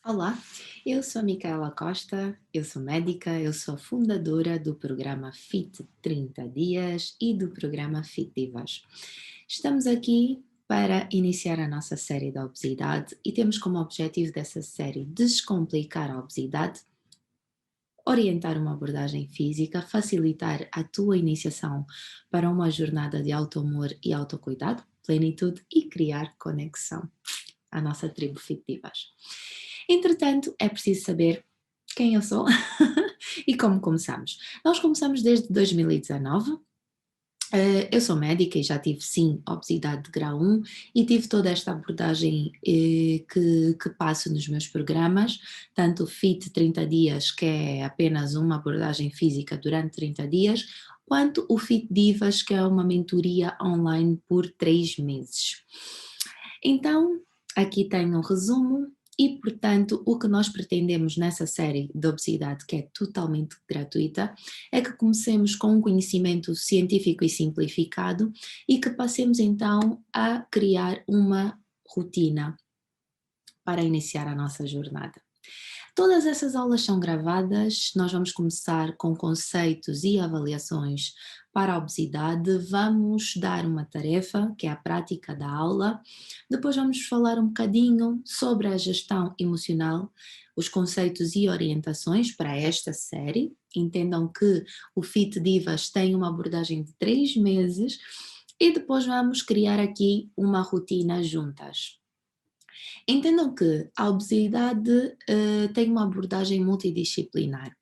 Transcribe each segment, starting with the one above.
Olá, eu sou a Micaela Costa, eu sou médica, eu sou fundadora do programa Fit 30 Dias e do programa Fit Divas. Estamos aqui para iniciar a nossa série da obesidade e temos como objetivo dessa série descomplicar a obesidade, orientar uma abordagem física, facilitar a tua iniciação para uma jornada de auto-amor e autocuidado, plenitude e criar conexão. A nossa tribo Fit Divas. Entretanto, é preciso saber quem eu sou e como começamos. Nós começamos desde 2019. Eu sou médica e já tive sim obesidade de grau 1 e tive toda esta abordagem que passo nos meus programas, tanto o FIT 30 dias, que é apenas uma abordagem física durante 30 dias, quanto o FIT Divas, que é uma mentoria online por 3 meses. Então, aqui tem um resumo e, portanto, o que nós pretendemos nessa série de obesidade, que é totalmente gratuita, é que comecemos com um conhecimento científico e simplificado e que passemos então a criar uma rotina para iniciar a nossa jornada. Todas essas aulas são gravadas, nós vamos começar com conceitos e avaliações para a obesidade, vamos dar uma tarefa, que é a prática da aula, depois vamos falar um bocadinho sobre a gestão emocional, os conceitos e orientações para esta série. Entendam que o Fit Divas tem uma abordagem de 3 meses e depois vamos criar aqui uma rotina juntas. Entendam que a obesidade tem uma abordagem multidisciplinar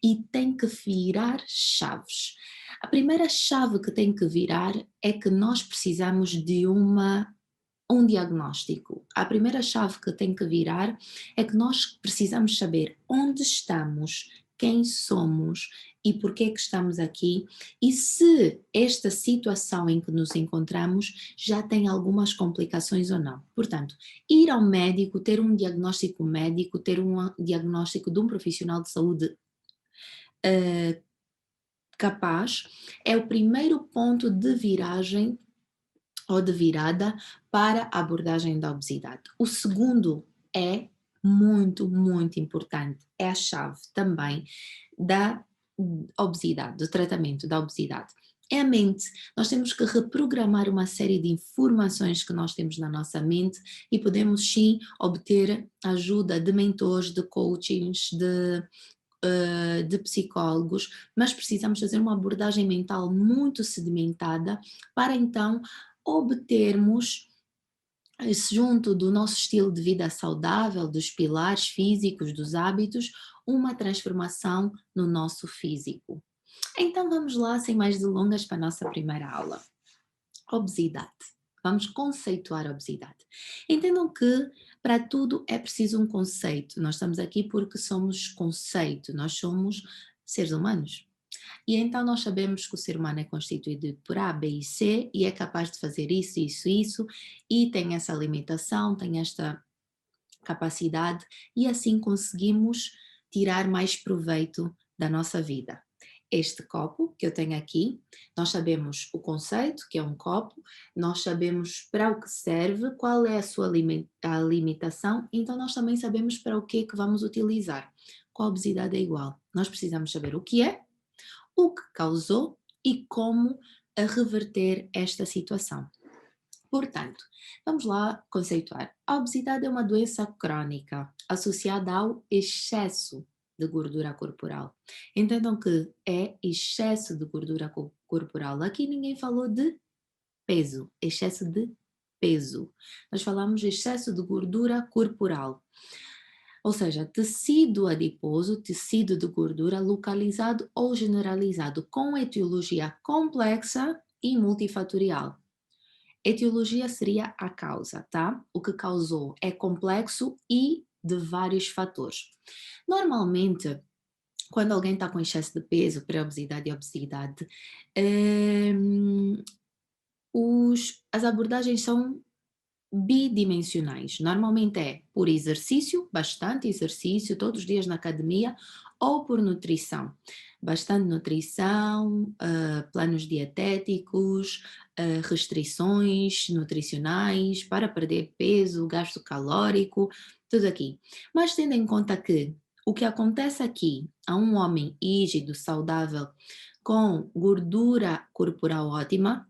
e tem que virar chaves. A primeira chave que tem que virar é que nós precisamos de um diagnóstico. A primeira chave que tem que virar é que nós precisamos saber onde estamos, quem somos e por que é que estamos aqui e se esta situação em que nos encontramos já tem algumas complicações ou não. Portanto, ir ao médico, ter um diagnóstico médico, ter um diagnóstico de um profissional de saúde eh, capaz, é o primeiro ponto de viragem ou de virada para a abordagem da obesidade. O segundo é muito, muito importante, é a chave também da obesidade, do tratamento da obesidade. É a mente. Nós temos que reprogramar uma série de informações que nós temos na nossa mente e podemos sim obter ajuda de mentores, de coachings, de psicólogos, mas precisamos fazer uma abordagem mental muito sedimentada para então obtermos, junto do nosso estilo de vida saudável, dos pilares físicos, dos hábitos, uma transformação no nosso físico. Então vamos lá, sem mais delongas, para a nossa primeira aula. Obesidade. Vamos conceituar a obesidade. Entendam que para tudo é preciso um conceito. Nós estamos aqui porque somos conceito, nós somos seres humanos. E então nós sabemos que o ser humano é constituído por A, B e C e é capaz de fazer isso, isso, isso, e tem essa limitação, tem esta capacidade, e assim conseguimos tirar mais proveito da nossa vida. Este copo que eu tenho aqui, nós sabemos o conceito, que é um copo, nós sabemos para o que serve, qual é a sua a limitação, então nós também sabemos para o que é que vamos utilizar. Com a obesidade é igual, nós precisamos saber o que causou e como a reverter esta situação. Portanto, vamos lá conceituar. A obesidade é uma doença crônica associada ao excesso de gordura corporal. Entendam que é excesso de gordura corporal. Aqui ninguém falou de peso, excesso de peso. Nós falamos de excesso de gordura corporal. Ou seja, tecido adiposo, tecido de gordura localizado ou generalizado, com etiologia complexa e multifatorial. Etiologia seria a causa, tá? O que causou é complexo e de vários fatores. Normalmente, quando alguém está com excesso de peso, pré-obesidade e obesidade, as abordagens são bidimensionais. Normalmente é por exercício, bastante exercício, todos os dias na academia, ou por nutrição. Bastante nutrição, planos dietéticos, restrições nutricionais, para perder peso, gasto calórico, tudo aqui. Mas tendo em conta que o que acontece aqui a um homem rígido, saudável, com gordura corporal ótima,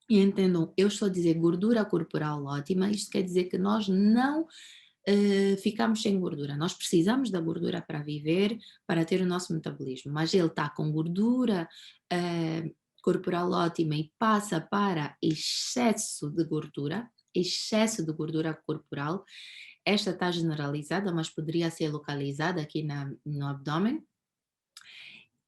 e entendam, eu estou a dizer gordura corporal ótima, isto quer dizer que nós não ficamos sem gordura. Nós precisamos da gordura para viver, para ter o nosso metabolismo, mas ele está com gordura corporal ótima e passa para excesso de gordura corporal. Esta está generalizada, mas poderia ser localizada aqui no abdômen.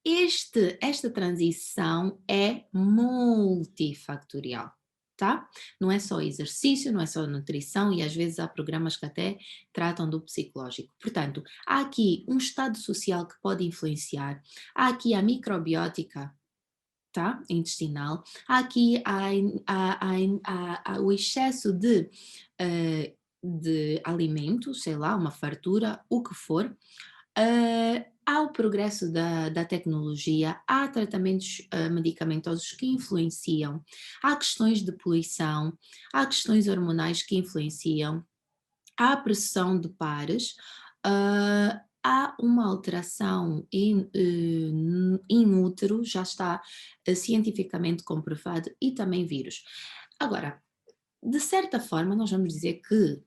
Esta transição é multifactorial, tá? Não é só exercício, não é só nutrição e às vezes há programas que até tratam do psicológico. Portanto, há aqui um estado social que pode influenciar, há aqui a microbiótica, tá? Intestinal, há aqui o excesso de alimentos, sei lá, uma fartura, o que for. Há o progresso da tecnologia, há tratamentos medicamentosos que influenciam, há questões de poluição, há questões hormonais que influenciam, há pressão de pares, há uma alteração in útero, já está cientificamente comprovado, e também vírus. Agora, de certa forma, nós vamos dizer que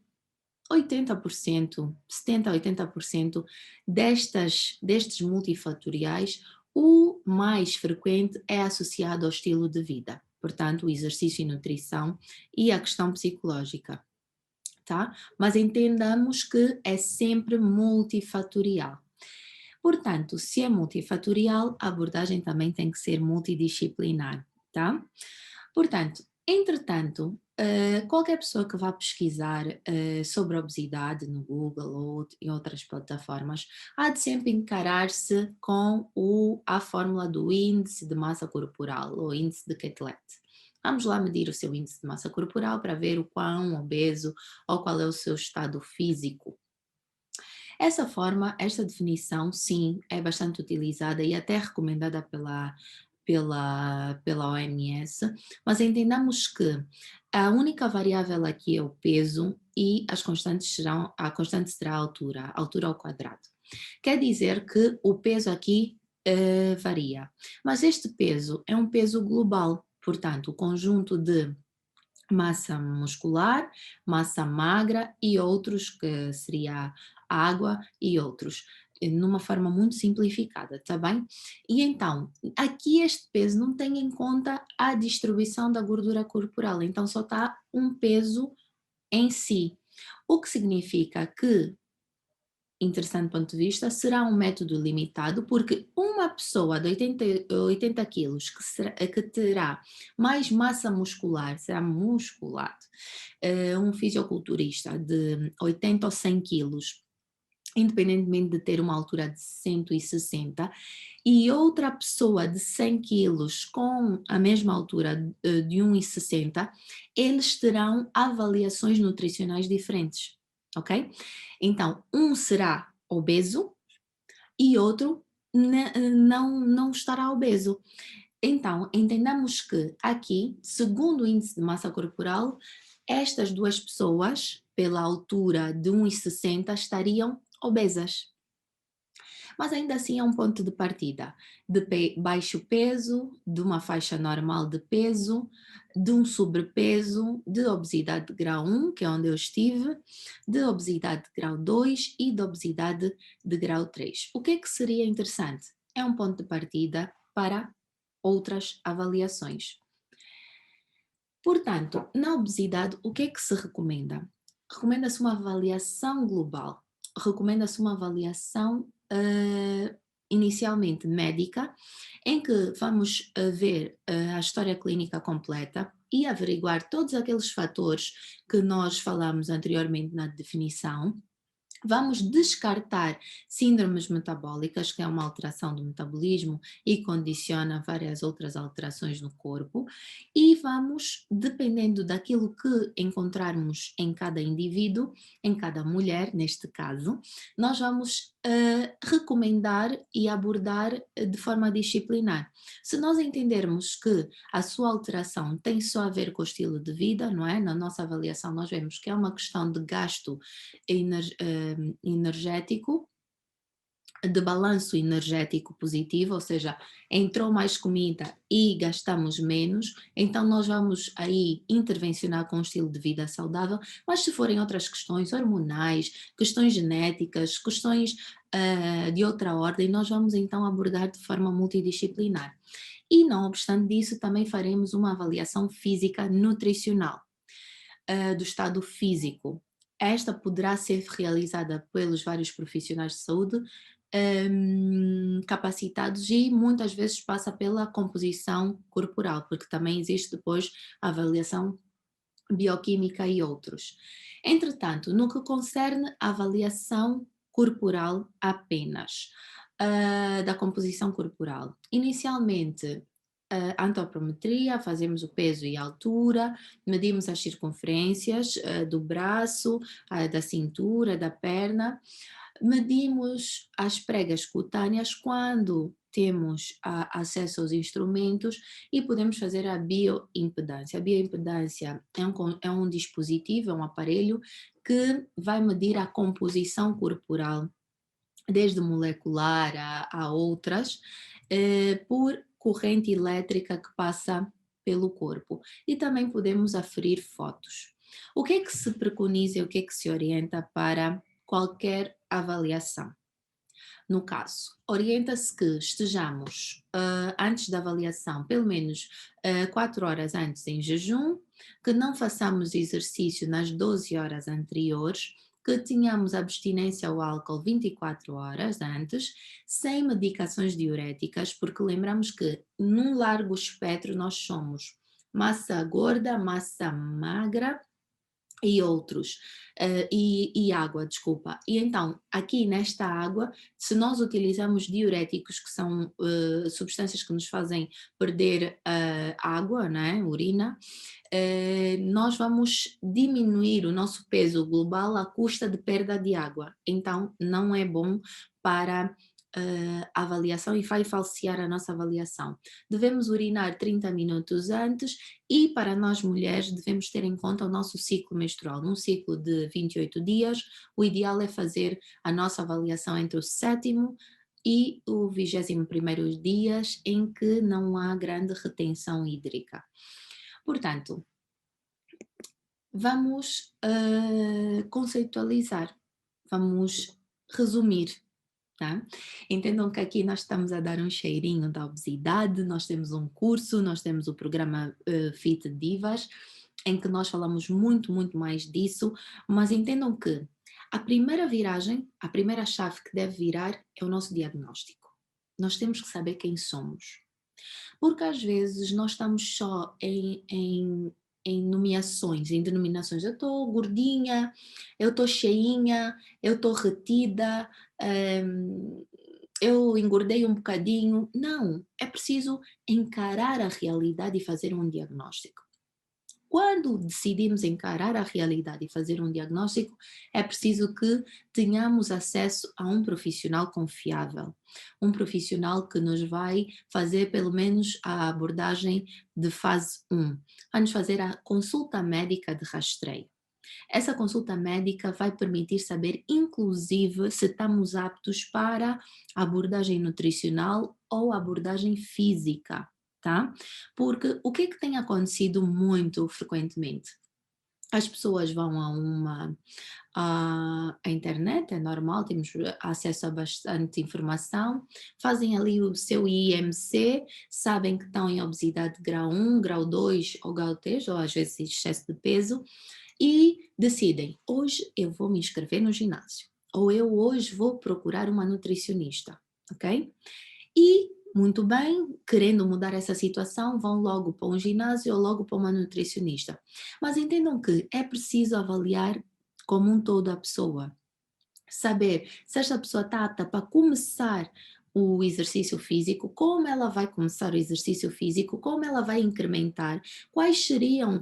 80%, 70% a 80% destes multifatoriais, o mais frequente é associado ao estilo de vida, portanto, o exercício e nutrição e a questão psicológica, tá? Mas entendamos que é sempre multifatorial. Portanto, se é multifatorial, a abordagem também tem que ser multidisciplinar, tá? Portanto, entretanto, qualquer pessoa que vá pesquisar sobre obesidade no Google ou em outras plataformas, há de sempre encarar-se com a fórmula do índice de massa corporal ou índice de Quetelet. Vamos lá medir o seu índice de massa corporal para ver o quão obeso ou qual é o seu estado físico. Esta definição, sim, é bastante utilizada e até recomendada pela OMS, mas entendamos que a única variável aqui é o peso e a constante será a altura ao quadrado. Quer dizer que o peso aqui varia, mas este peso é um peso global, portanto, o conjunto de massa muscular, massa magra e outros, que seria água e outros, numa forma muito simplificada, tá bem? E então, aqui este peso não tem em conta a distribuição da gordura corporal, então só está um peso em si, o que significa que, interessante ponto de vista, será um método limitado, porque uma pessoa de 80 quilos que terá mais massa muscular, será musculado, um fisiculturista de 80 ou 100 quilos, independentemente de ter uma altura de 160, e outra pessoa de 100 quilos com a mesma altura de 1,60, eles terão avaliações nutricionais diferentes, ok? Então, um será obeso e outro não estará obeso. Então, entendamos que aqui, segundo o índice de massa corporal, estas duas pessoas, pela altura de 1,60, estariam obesas. Mas ainda assim é um ponto de partida de baixo peso, de uma faixa normal de peso, de um sobrepeso, de obesidade de grau 1, que é onde eu estive, de obesidade de grau 2 e de obesidade de grau 3. O que é que seria interessante? É um ponto de partida para outras avaliações. Portanto, na obesidade, o que é que se recomenda? Recomenda-se uma avaliação global, recomenda-se uma avaliação inicialmente médica, em que vamos ver a história clínica completa e averiguar todos aqueles fatores que nós falamos anteriormente na definição. Vamos descartar síndromes metabólicas, que é uma alteração do metabolismo e condiciona várias outras alterações no corpo, e vamos, dependendo daquilo que encontrarmos em cada indivíduo, em cada mulher, neste caso, nós vamos recomendar e abordar de forma disciplinar. Se nós entendermos que a sua alteração tem só a ver com o estilo de vida, não é? Na nossa avaliação, nós vemos que é uma questão de gasto energético, de balanço energético positivo, ou seja, entrou mais comida e gastamos menos, então nós vamos aí intervencionar com um estilo de vida saudável, mas se forem outras questões hormonais, questões genéticas, questões de outra ordem, nós vamos então abordar de forma multidisciplinar. E não obstante disso, também faremos uma avaliação física nutricional do estado físico. Esta poderá ser realizada pelos vários profissionais de saúde capacitados e muitas vezes passa pela composição corporal, porque também existe depois a avaliação bioquímica e outros. Entretanto, no que concerne a avaliação corporal apenas, da composição corporal, inicialmente a antropometria, fazemos o peso e a altura, medimos as circunferências do braço, da cintura, da perna, medimos as pregas cutâneas quando temos acesso aos instrumentos e podemos fazer a bioimpedância. A bioimpedância é um dispositivo, é um aparelho que vai medir a composição corporal, desde molecular a outras, por corrente elétrica que passa pelo corpo. E também podemos aferir fotos. O que é que se preconiza e o que é que se orienta para qualquer avaliação? No caso, orienta-se que estejamos antes da avaliação, pelo menos 4 horas antes em jejum, que não façamos exercício nas 12 horas anteriores, que tenhamos abstinência ao álcool 24 horas antes, sem medicações diuréticas, porque lembramos que num largo espectro nós somos massa gorda, massa magra e outros, e água, desculpa. E então, aqui nesta água, se nós utilizamos diuréticos, que são substâncias que nos fazem perder água, né, urina, nós vamos diminuir o nosso peso global à custa de perda de água. Então, não é bom para a avaliação e vai falsear a nossa avaliação. Devemos urinar 30 minutos antes e para nós mulheres devemos ter em conta o nosso ciclo menstrual. Num ciclo de 28 dias, o ideal é fazer a nossa avaliação entre o sétimo e o 21º dias em que não há grande retenção hídrica. Portanto, vamos conceitualizar, vamos resumir. Tá? Entendam que aqui nós estamos a dar um cheirinho da obesidade, nós temos um curso, nós temos o programa Fit Divas, em que nós falamos muito, muito mais disso, mas entendam que a primeira viragem, a primeira chave que deve virar é o nosso diagnóstico. Nós temos que saber quem somos. Porque às vezes nós estamos só em nomeações, em denominações. Eu estou gordinha, eu estou cheinha, eu estou retida, eu engordei um bocadinho. Não, é preciso encarar a realidade e fazer um diagnóstico. Quando decidimos encarar a realidade e fazer um diagnóstico, é preciso que tenhamos acesso a um profissional confiável, um profissional que nos vai fazer pelo menos a abordagem de fase 1, vai nos fazer a consulta médica de rastreio. Essa consulta médica vai permitir saber, inclusive, se estamos aptos para a abordagem nutricional ou abordagem física. Tá? Porque o que é que tem acontecido muito frequentemente? As pessoas vão à internet, é normal, temos acesso a bastante informação, fazem ali o seu IMC, sabem que estão em obesidade grau 1, grau 2 ou grau 3, ou às vezes excesso de peso, e decidem, hoje eu vou me inscrever no ginásio, ou eu hoje vou procurar uma nutricionista, ok? E muito bem, querendo mudar essa situação, vão logo para um ginásio ou logo para uma nutricionista. Mas entendam que é preciso avaliar como um todo a pessoa. Saber se esta pessoa está apta para começar o exercício físico, como ela vai começar o exercício físico, como ela vai incrementar, quais seriam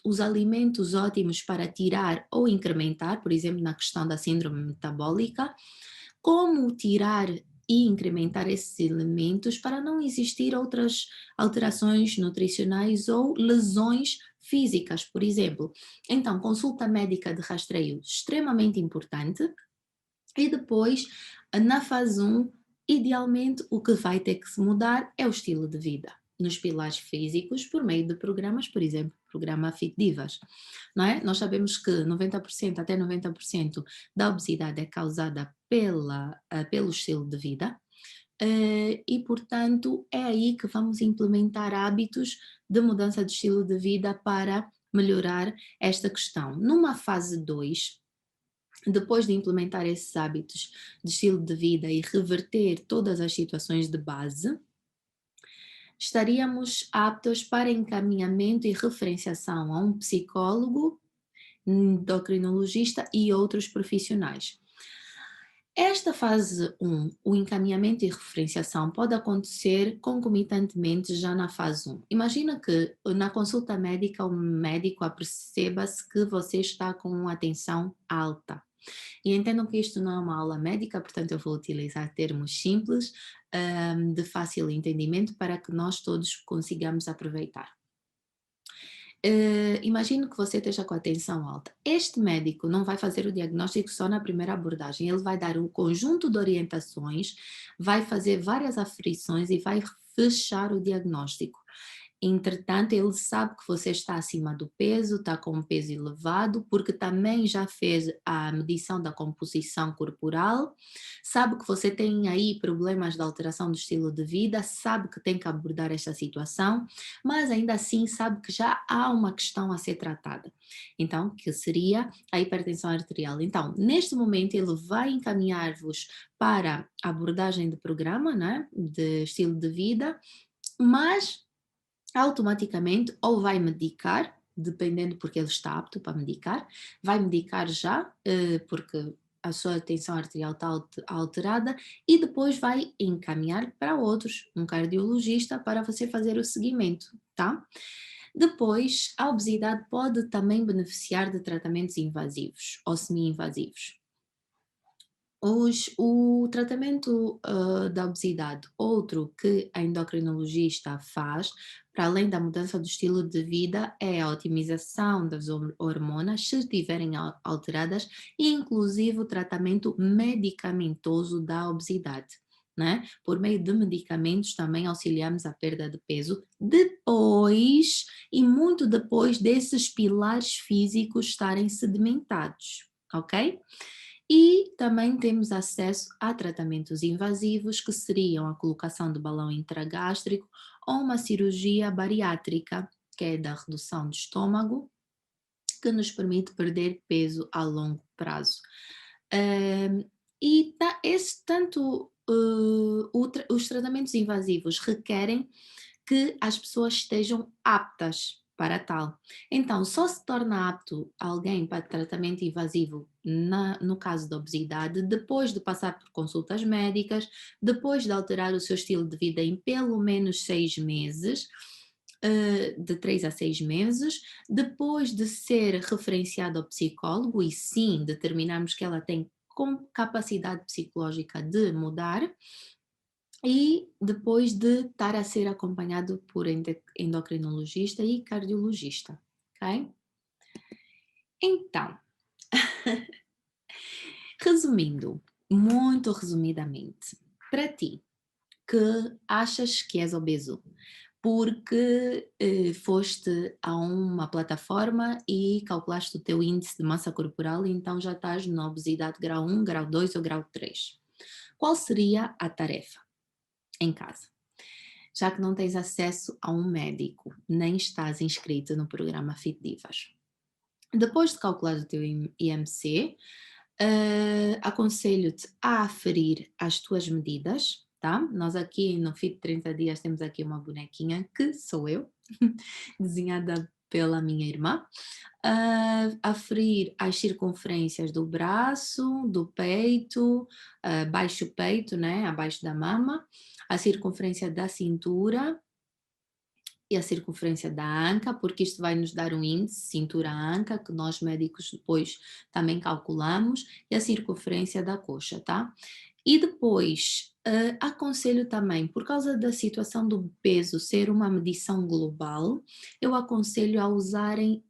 os alimentos ótimos para tirar ou incrementar, por exemplo, na questão da síndrome metabólica, como tirar e incrementar esses elementos para não existir outras alterações nutricionais ou lesões físicas, por exemplo. Então, consulta médica de rastreio extremamente importante e depois, na fase um, idealmente o que vai ter que se mudar é o estilo de vida. Nos pilares físicos, por meio de programas, por exemplo, o programa Fit Divas, não é? Nós sabemos que 90% até 90% da obesidade é causada pelo estilo de vida, e, portanto, é aí que vamos implementar hábitos de mudança de estilo de vida para melhorar esta questão. Numa fase 2, depois de implementar esses hábitos de estilo de vida e reverter todas as situações de base, estaríamos aptos para encaminhamento e referenciação a um psicólogo, endocrinologista e outros profissionais. Esta fase 1, o encaminhamento e referenciação, pode acontecer concomitantemente já na fase 1. Imagina que na consulta médica o médico aperceba-se que você está com uma tensão alta. E entendam que isto não é uma aula médica, portanto eu vou utilizar termos simples, de fácil entendimento para que nós todos consigamos aproveitar. Imagino que você esteja com a tensão alta. Este médico não vai fazer o diagnóstico só na primeira abordagem, ele vai dar um conjunto de orientações, vai fazer várias aferições e vai fechar o diagnóstico. Entretanto, ele sabe que você está acima do peso, está com um peso elevado, porque também já fez a medição da composição corporal, sabe que você tem aí problemas de alteração do estilo de vida, sabe que tem que abordar esta situação, mas ainda assim sabe que já há uma questão a ser tratada. Então, que seria a hipertensão arterial. Então, neste momento, ele vai encaminhar-vos para a abordagem de programa, né, de estilo de vida, mas automaticamente ou vai medicar, dependendo porque ele está apto para medicar, vai medicar já, porque a sua tensão arterial está alterada, e depois vai encaminhar para outros, um cardiologista, para você fazer o seguimento, tá? Depois, a obesidade pode também beneficiar de tratamentos invasivos ou semi-invasivos. O tratamento da obesidade, outro que a endocrinologista faz, para além da mudança do estilo de vida, é a otimização das hormonas, se estiverem alteradas, e inclusive o tratamento medicamentoso da obesidade. Né? Por meio de medicamentos também auxiliamos a perda de peso depois e muito depois desses pilares físicos estarem sedimentados, ok? E também temos acesso a tratamentos invasivos, que seriam a colocação de balão intragástrico ou uma cirurgia bariátrica, que é da redução do estômago, que nos permite perder peso a longo prazo. Tanto os tratamentos invasivos requerem que as pessoas estejam aptas para tal. Então, só se torna apto alguém para tratamento invasivo no caso da obesidade, depois de passar por consultas médicas, depois de alterar o seu estilo de vida em pelo menos 6 meses, de 3 a 6 meses, depois de ser referenciado ao psicólogo e sim determinarmos que ela tem capacidade psicológica de mudar, e depois de estar a ser acompanhado por endocrinologista e cardiologista, ok? Então, resumindo, muito resumidamente, para ti que achas que és obeso, porque foste a uma plataforma e calculaste o teu índice de massa corporal e então já estás na obesidade grau 1, grau 2 ou grau 3. Qual seria a tarefa em casa? Já que não tens acesso a um médico, nem estás inscrito no programa Fit Divas. Depois de calcular o teu IMC, aconselho-te a aferir as tuas medidas, tá? Nós aqui no Fit 30 Dias temos aqui uma bonequinha, que sou eu, desenhada pela minha irmã, aferir as circunferências do braço, do peito, baixo peito, né, abaixo da mama, a circunferência da cintura e a circunferência da anca, porque isto vai nos dar um índice, cintura-anca, que nós médicos depois também calculamos, e a circunferência da coxa, tá? E depois, aconselho também, por causa da situação do peso ser uma medição global, eu aconselho a usarem,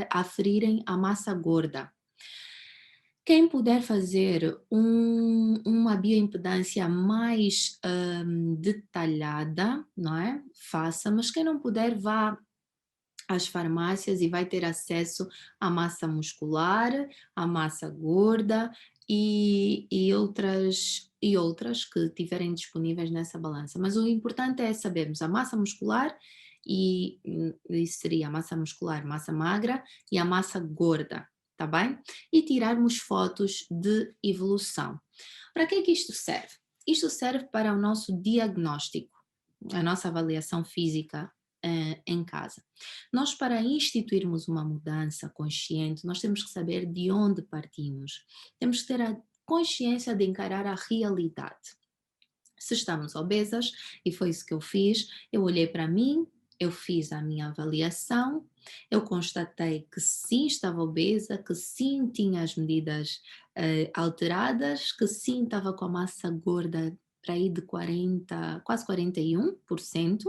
a aferirem a massa gorda. Quem puder fazer uma bioimpedância mais, detalhada, não é, faça, mas quem não puder vá às farmácias e vai ter acesso à massa muscular, à massa gorda e outras que tiverem disponíveis nessa balança. Mas o importante é sabermos a massa muscular isso seria a massa muscular, massa magra e a massa gorda, tá bem? E tirarmos fotos de evolução. Para que é que isto serve? Isto serve para o nosso diagnóstico, a nossa avaliação física em casa. Nós, para instituirmos uma mudança consciente, nós temos que saber de onde partimos. Temos que ter a consciência de encarar a realidade. Se estamos obesas, e foi isso que eu fiz, eu olhei para mim, eu fiz a minha avaliação, eu constatei que sim estava obesa, que sim tinha as medidas alteradas, que sim estava com a massa gorda para aí de 40, quase 41%,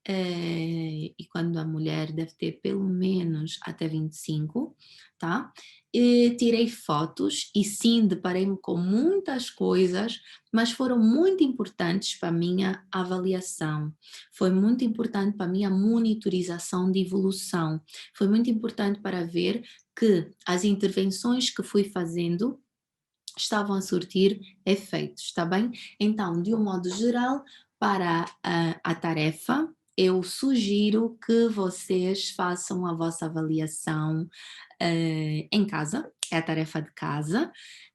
e quando a mulher deve ter pelo menos até 25, tá? E tirei fotos e sim, deparei-me com muitas coisas, mas foram muito importantes para a minha avaliação, foi muito importante para a minha monitorização de evolução, foi muito importante para ver que as intervenções que fui fazendo estavam a surtir efeitos, está bem? Então, de um modo geral, para a tarefa, eu sugiro que vocês façam a vossa avaliação em casa, é a tarefa de casa,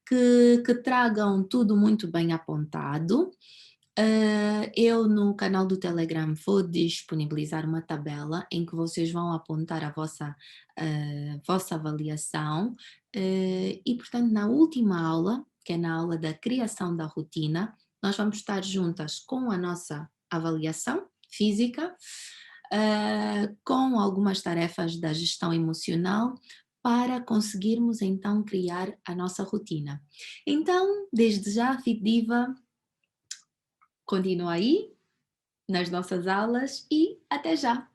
que tragam tudo muito bem apontado. Eu no canal do Telegram vou disponibilizar uma tabela em que vocês vão apontar a vossa avaliação e, portanto, na última aula, que é na aula da criação da rotina, nós vamos estar juntas com a nossa avaliação física, com algumas tarefas da gestão emocional, para conseguirmos então criar a nossa rotina. Então, desde já, Fit Diva, continua aí nas nossas aulas e até já!